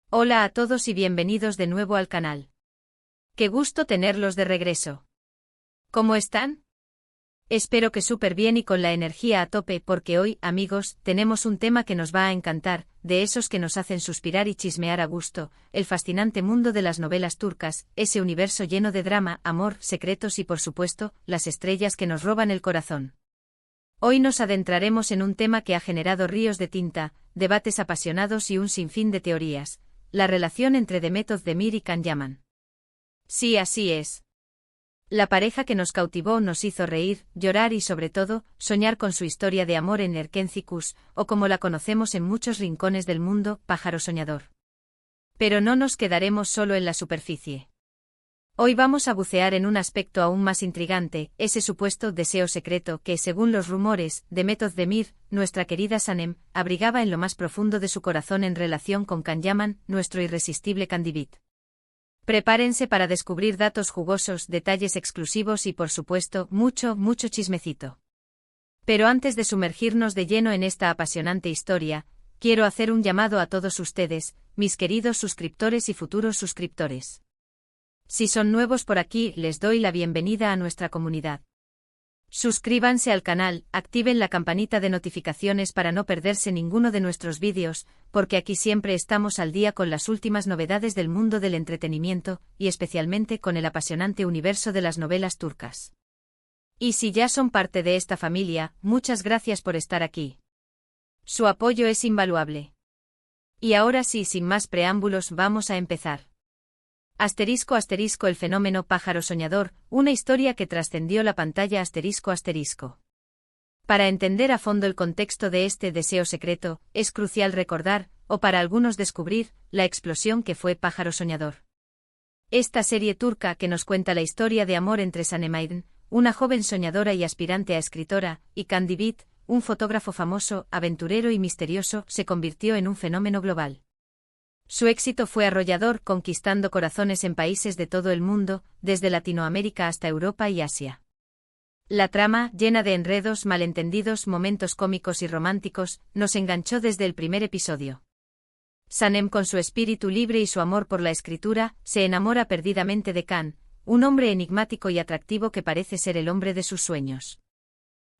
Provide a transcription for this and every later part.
Hola a todos y bienvenidos de nuevo al canal. Qué gusto tenerlos de regreso. ¿Cómo están? Espero que súper bien y con la energía a tope porque hoy, amigos, tenemos un tema que nos va a encantar, de esos que nos hacen suspirar y chismear a gusto, el fascinante mundo de las novelas turcas, ese universo lleno de drama, amor, secretos y por supuesto, las estrellas que nos roban el corazón. Hoy nos adentraremos en un tema que ha generado ríos de tinta, debates apasionados y un sinfín de teorías, la relación entre Demet Özdemir y Can Yaman. Sí, así es. La pareja que nos cautivó nos hizo reír, llorar y sobre todo, soñar con su historia de amor en Erkenci-Kuş, o como la conocemos en muchos rincones del mundo, pájaro soñador. Pero no nos quedaremos solo en la superficie. Hoy vamos a bucear en un aspecto aún más intrigante, ese supuesto deseo secreto que, según los rumores, Demet Özdemir, nuestra querida Sanem, abrigaba en lo más profundo de su corazón en relación con Can Yaman, nuestro irresistible Candivit. Prepárense para descubrir datos jugosos, detalles exclusivos y por supuesto, mucho chismecito. Pero antes de sumergirnos de lleno en esta apasionante historia, quiero hacer un llamado a todos ustedes, mis queridos suscriptores y futuros suscriptores. Si son nuevos por aquí, les doy la bienvenida a nuestra comunidad. Suscríbanse al canal, activen la campanita de notificaciones para no perderse ninguno de nuestros vídeos, porque aquí siempre estamos al día con las últimas novedades del mundo del entretenimiento, y especialmente con el apasionante universo de las novelas turcas. Y si ya son parte de esta familia, muchas gracias por estar aquí. Su apoyo es invaluable. Y ahora sí, sin más preámbulos, vamos a empezar. Asterisco el fenómeno pájaro soñador, una historia que trascendió la pantalla asterisco. Para entender a fondo el contexto de este deseo secreto, es crucial recordar, o para algunos descubrir, la explosión que fue Pájaro Soñador. Esta serie turca que nos cuenta la historia de amor entre Sanem Aydin, una joven soñadora y aspirante a escritora, y Candivit, un fotógrafo famoso, aventurero y misterioso, se convirtió en un fenómeno global. Su éxito fue arrollador, conquistando corazones en países de todo el mundo, desde Latinoamérica hasta Europa y Asia. La trama, llena de enredos, malentendidos, momentos cómicos y románticos, nos enganchó desde el primer episodio. Sanem, con su espíritu libre y su amor por la escritura, se enamora perdidamente de Can, un hombre enigmático y atractivo que parece ser el hombre de sus sueños.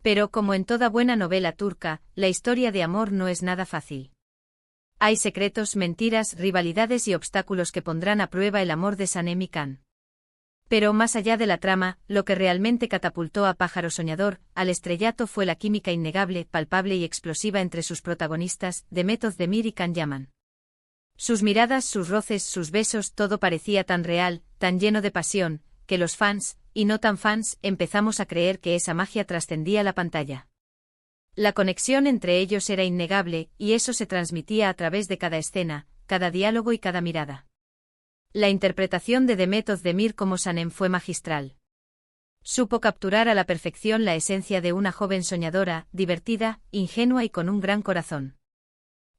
Pero como en toda buena novela turca, la historia de amor no es nada fácil. Hay secretos, mentiras, rivalidades y obstáculos que pondrán a prueba el amor de Sanem y Can. Pero más allá de la trama, lo que realmente catapultó a Pájaro Soñador al estrellato fue la química innegable, palpable y explosiva entre sus protagonistas, Demet Özdemir y Can Yaman. Sus miradas, sus roces, sus besos, todo parecía tan real, tan lleno de pasión, que los fans, y no tan fans, empezamos a creer que esa magia trascendía la pantalla. La conexión entre ellos era innegable, y eso se transmitía a través de cada escena, cada diálogo y cada mirada. La interpretación de Demet Özdemir como Sanem fue magistral. Supo capturar a la perfección la esencia de una joven soñadora, divertida, ingenua y con un gran corazón.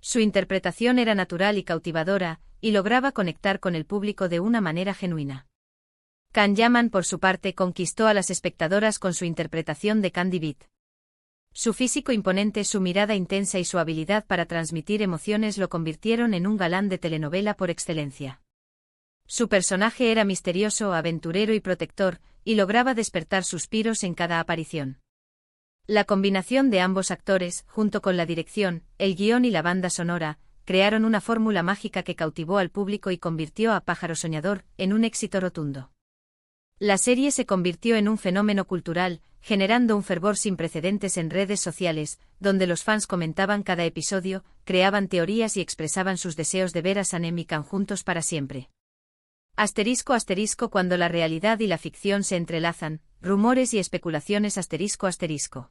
Su interpretación era natural y cautivadora, y lograba conectar con el público de una manera genuina. Can Yaman, por su parte, conquistó a las espectadoras con su interpretación de Candivit. Su físico imponente, su mirada intensa y su habilidad para transmitir emociones lo convirtieron en un galán de telenovela por excelencia. Su personaje era misterioso, aventurero y protector, y lograba despertar suspiros en cada aparición. La combinación de ambos actores, junto con la dirección, el guión y la banda sonora, crearon una fórmula mágica que cautivó al público y convirtió a Pájaro Soñador en un éxito rotundo. La serie se convirtió en un fenómeno cultural, generando un fervor sin precedentes en redes sociales, donde los fans comentaban cada episodio, creaban teorías y expresaban sus deseos de ver a Sanem y Can juntos para siempre. Asterisco cuando la realidad y la ficción se entrelazan, rumores y especulaciones asterisco.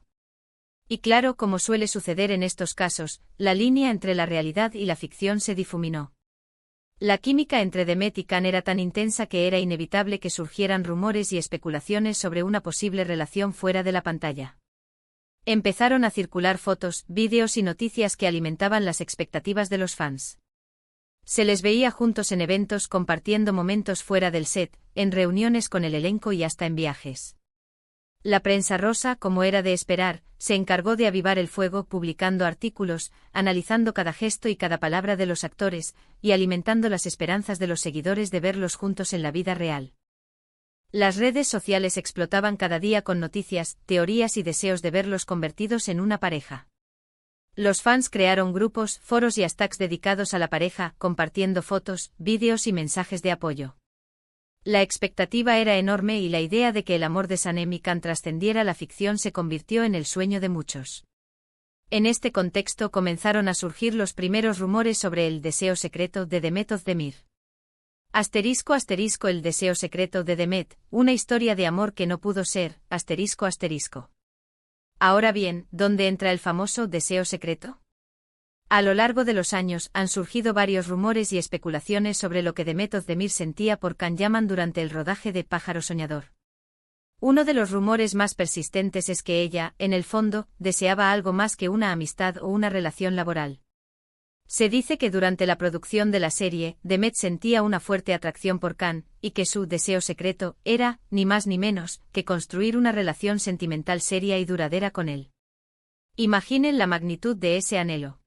Y claro, como suele suceder en estos casos, la línea entre la realidad y la ficción se difuminó. La química entre Demet y Can era tan intensa que era inevitable que surgieran rumores y especulaciones sobre una posible relación fuera de la pantalla. Empezaron a circular fotos, vídeos y noticias que alimentaban las expectativas de los fans. Se les veía juntos en eventos, compartiendo momentos fuera del set, en reuniones con el elenco y hasta en viajes. La prensa rosa, como era de esperar, se encargó de avivar el fuego publicando artículos, analizando cada gesto y cada palabra de los actores, y alimentando las esperanzas de los seguidores de verlos juntos en la vida real. Las redes sociales explotaban cada día con noticias, teorías y deseos de verlos convertidos en una pareja. Los fans crearon grupos, foros y hashtags dedicados a la pareja, compartiendo fotos, vídeos y mensajes de apoyo. La expectativa era enorme y la idea de que el amor de Sanem y Can trascendiera la ficción se convirtió en el sueño de muchos. En este contexto comenzaron a surgir los primeros rumores sobre el deseo secreto de Demet Özdemir. *** El deseo secreto de Demet, una historia de amor que no pudo ser, ***. Ahora bien, ¿dónde entra el famoso deseo secreto? A lo largo de los años han surgido varios rumores y especulaciones sobre lo que Demet Özdemir sentía por Can Yaman durante el rodaje de Pájaro Soñador. Uno de los rumores más persistentes es que ella, en el fondo, deseaba algo más que una amistad o una relación laboral. Se dice que durante la producción de la serie, Demet sentía una fuerte atracción por Can, y que su deseo secreto era, ni más ni menos, que construir una relación sentimental seria y duradera con él. Imaginen la magnitud de ese anhelo.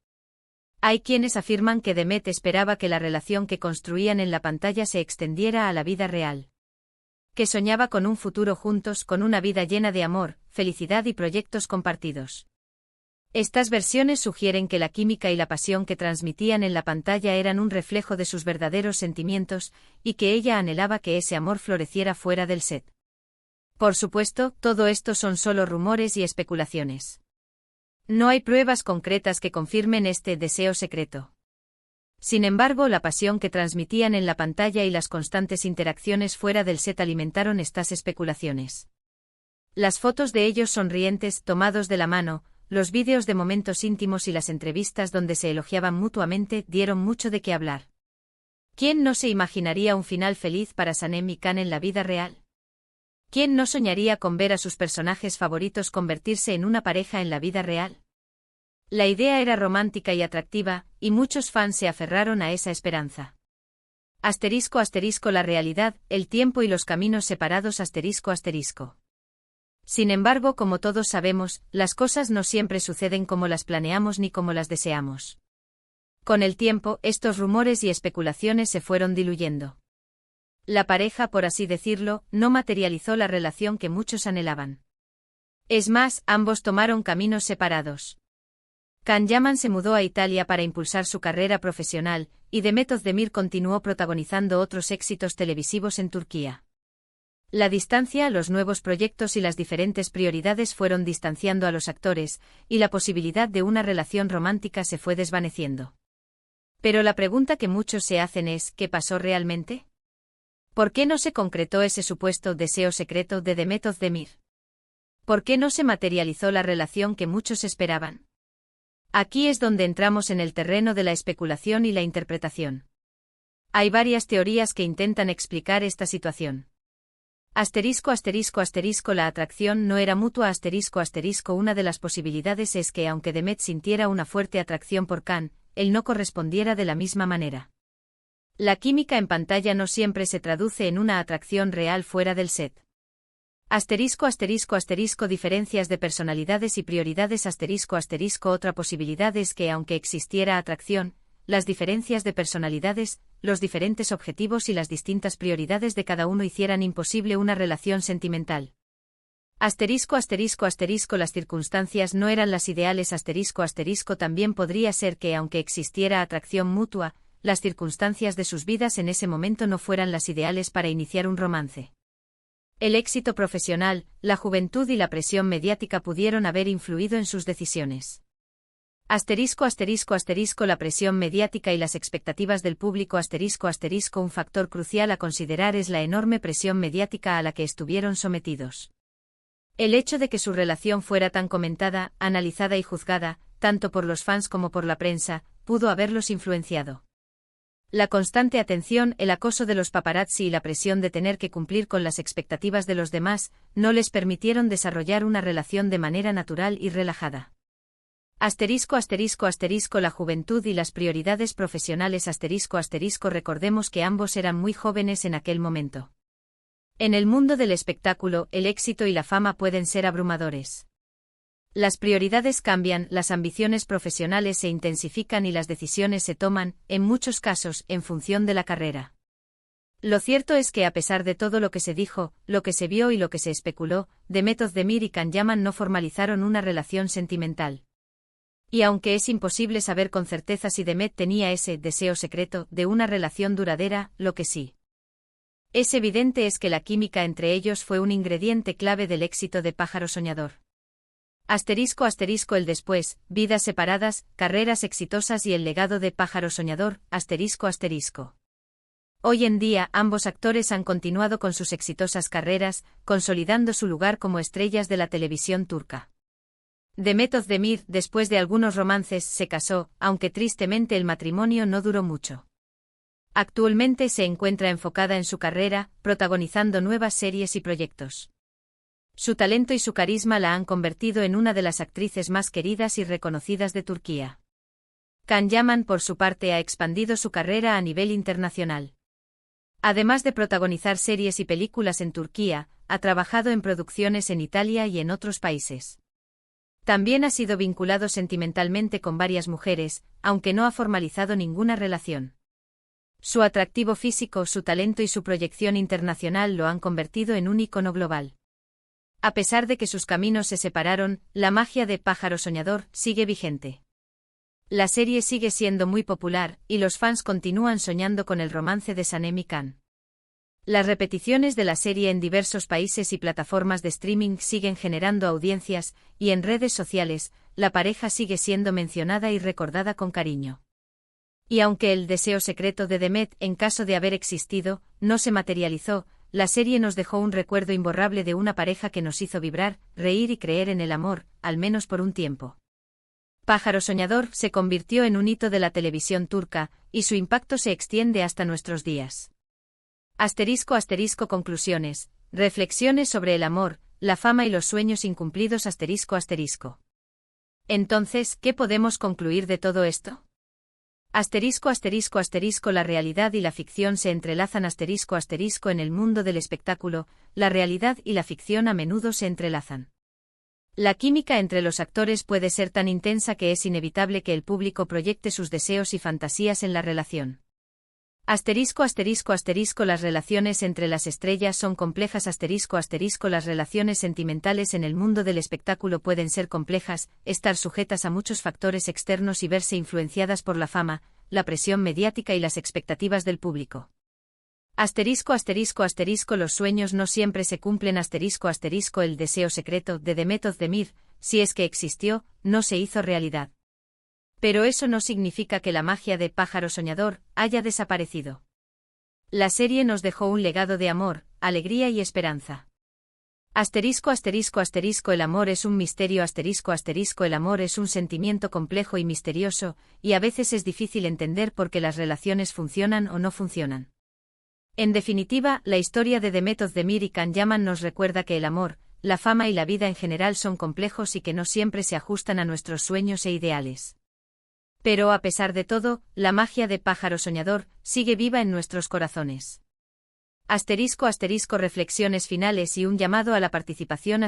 Hay quienes afirman que Demet esperaba que la relación que construían en la pantalla se extendiera a la vida real. Que soñaba con un futuro juntos, con una vida llena de amor, felicidad y proyectos compartidos. Estas versiones sugieren que la química y la pasión que transmitían en la pantalla eran un reflejo de sus verdaderos sentimientos, y que ella anhelaba que ese amor floreciera fuera del set. Por supuesto, todo esto son solo rumores y especulaciones. No hay pruebas concretas que confirmen este deseo secreto. Sin embargo, la pasión que transmitían en la pantalla y las constantes interacciones fuera del set alimentaron estas especulaciones. Las fotos de ellos sonrientes, tomados de la mano, los vídeos de momentos íntimos y las entrevistas donde se elogiaban mutuamente dieron mucho de qué hablar. ¿Quién no se imaginaría un final feliz para Sanem y Can en la vida real? ¿Quién no soñaría con ver a sus personajes favoritos convertirse en una pareja en la vida real? La idea era romántica y atractiva, y muchos fans se aferraron a esa esperanza. *** La realidad, el tiempo y los caminos separados. ***. Sin embargo, como todos sabemos, las cosas no siempre suceden como las planeamos ni como las deseamos. Con el tiempo, estos rumores y especulaciones se fueron diluyendo. La pareja, por así decirlo, no materializó la relación que muchos anhelaban. Es más, ambos tomaron caminos separados. Can Yaman se mudó a Italia para impulsar su carrera profesional, y Demet Özdemir continuó protagonizando otros éxitos televisivos en Turquía. La distancia, los nuevos proyectos y las diferentes prioridades fueron distanciando a los actores, y la posibilidad de una relación romántica se fue desvaneciendo. Pero la pregunta que muchos se hacen es, ¿qué pasó realmente? ¿Por qué no se concretó ese supuesto deseo secreto de Demet Özdemir? ¿Por qué no se materializó la relación que muchos esperaban? Aquí es donde entramos en el terreno de la especulación y la interpretación. Hay varias teorías que intentan explicar esta situación. La atracción no era mutua. Una de las posibilidades es que aunque Demet sintiera una fuerte atracción por Can, él no correspondiera de la misma manera. La química en pantalla no siempre se traduce en una atracción real fuera del set. Diferencias de personalidades y prioridades. Otra posibilidad es que aunque existiera atracción, las diferencias de personalidades, los diferentes objetivos y las distintas prioridades de cada uno hicieran imposible una relación sentimental. Las circunstancias no eran las ideales. También podría ser que aunque existiera atracción mutua, las circunstancias de sus vidas en ese momento no fueran las ideales para iniciar un romance. El éxito profesional, la juventud y la presión mediática pudieron haber influido en sus decisiones. La presión mediática y las expectativas del público. Un factor crucial a considerar es la enorme presión mediática a la que estuvieron sometidos. El hecho de que su relación fuera tan comentada, analizada y juzgada, tanto por los fans como por la prensa, pudo haberlos influenciado. La constante atención, el acoso de los paparazzi y la presión de tener que cumplir con las expectativas de los demás, no les permitieron desarrollar una relación de manera natural y relajada. La juventud y las prioridades profesionales. Recordemos que ambos eran muy jóvenes en aquel momento. En el mundo del espectáculo, el éxito y la fama pueden ser abrumadores. Las prioridades cambian, las ambiciones profesionales se intensifican y las decisiones se toman, en muchos casos, en función de la carrera. Lo cierto es que a pesar de todo lo que se dijo, lo que se vio y lo que se especuló, Demet Özdemir y Can Yaman no formalizaron una relación sentimental. Y aunque es imposible saber con certeza si Demet tenía ese deseo secreto de una relación duradera, lo que sí es evidente es que la química entre ellos fue un ingrediente clave del éxito de Pájaro Soñador. *** El después, vidas separadas, carreras exitosas y el legado de Pájaro Soñador, ***. Hoy en día ambos actores han continuado con sus exitosas carreras, consolidando su lugar como estrellas de la televisión turca. Demet Özdemir, después de algunos romances, se casó, aunque tristemente el matrimonio no duró mucho. Actualmente se encuentra enfocada en su carrera, protagonizando nuevas series y proyectos. Su talento y su carisma la han convertido en una de las actrices más queridas y reconocidas de Turquía. Can Yaman, por su parte, ha expandido su carrera a nivel internacional. Además de protagonizar series y películas en Turquía, ha trabajado en producciones en Italia y en otros países. También ha sido vinculado sentimentalmente con varias mujeres, aunque no ha formalizado ninguna relación. Su atractivo físico, su talento y su proyección internacional lo han convertido en un ícono global. A pesar de que sus caminos se separaron, la magia de Pájaro Soñador sigue vigente. La serie sigue siendo muy popular, y los fans continúan soñando con el romance de Sanem y Can. Las repeticiones de la serie en diversos países y plataformas de streaming siguen generando audiencias, y en redes sociales, la pareja sigue siendo mencionada y recordada con cariño. Y aunque el deseo secreto de Demet, en caso de haber existido, no se materializó, la serie nos dejó un recuerdo imborrable de una pareja que nos hizo vibrar, reír y creer en el amor, al menos por un tiempo. Pájaro Soñador se convirtió en un hito de la televisión turca, y su impacto se extiende hasta nuestros días. *** Conclusiones. Reflexiones sobre el amor, la fama y los sueños incumplidos. ***. Entonces, ¿qué podemos concluir de todo esto? La realidad y la ficción se entrelazan. En el mundo del espectáculo, la realidad y la ficción a menudo se entrelazan. La química entre los actores puede ser tan intensa que es inevitable que el público proyecte sus deseos y fantasías en la relación. Las relaciones entre las estrellas son complejas. Las relaciones sentimentales en el mundo del espectáculo pueden ser complejas, estar sujetas a muchos factores externos y verse influenciadas por la fama, la presión mediática y las expectativas del público. Los sueños no siempre se cumplen. El deseo secreto de Demet Özdemir, si es que existió, no se hizo realidad. Pero eso no significa que la magia de Pájaro Soñador haya desaparecido. La serie nos dejó un legado de amor, alegría y esperanza. El amor es un misterio. El amor es un sentimiento complejo y misterioso, y a veces es difícil entender por qué las relaciones funcionan o no funcionan. En definitiva, la historia de Demet Özdemir y Can Yaman nos recuerda que el amor, la fama y la vida en general son complejos y que no siempre se ajustan a nuestros sueños e ideales. Pero a pesar de todo, la magia de Pájaro Soñador sigue viva en nuestros corazones. Reflexiones finales y un llamado a la participación.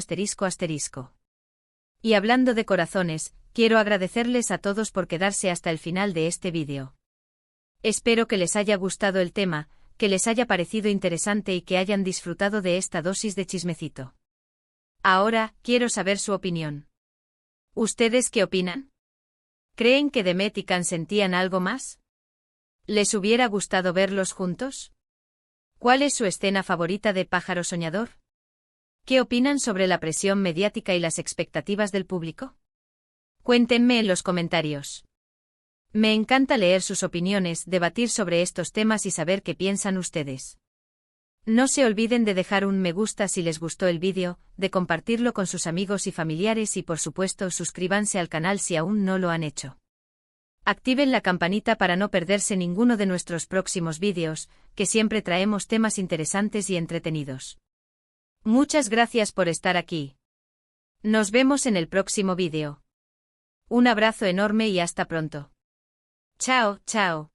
Y hablando de corazones, quiero agradecerles a todos por quedarse hasta el final de este vídeo. Espero que les haya gustado el tema, que les haya parecido interesante y que hayan disfrutado de esta dosis de chismecito. Ahora, quiero saber su opinión. ¿Ustedes qué opinan? ¿Creen que Demet y Can sentían algo más? ¿Les hubiera gustado verlos juntos? ¿Cuál es su escena favorita de Pájaro Soñador? ¿Qué opinan sobre la presión mediática y las expectativas del público? Cuéntenme en los comentarios. Me encanta leer sus opiniones, debatir sobre estos temas y saber qué piensan ustedes. No se olviden de dejar un me gusta si les gustó el vídeo, de compartirlo con sus amigos y familiares y por supuesto suscríbanse al canal si aún no lo han hecho. Activen la campanita para no perderse ninguno de nuestros próximos vídeos, que siempre traemos temas interesantes y entretenidos. Muchas gracias por estar aquí. Nos vemos en el próximo vídeo. Un abrazo enorme y hasta pronto. Chao, chao.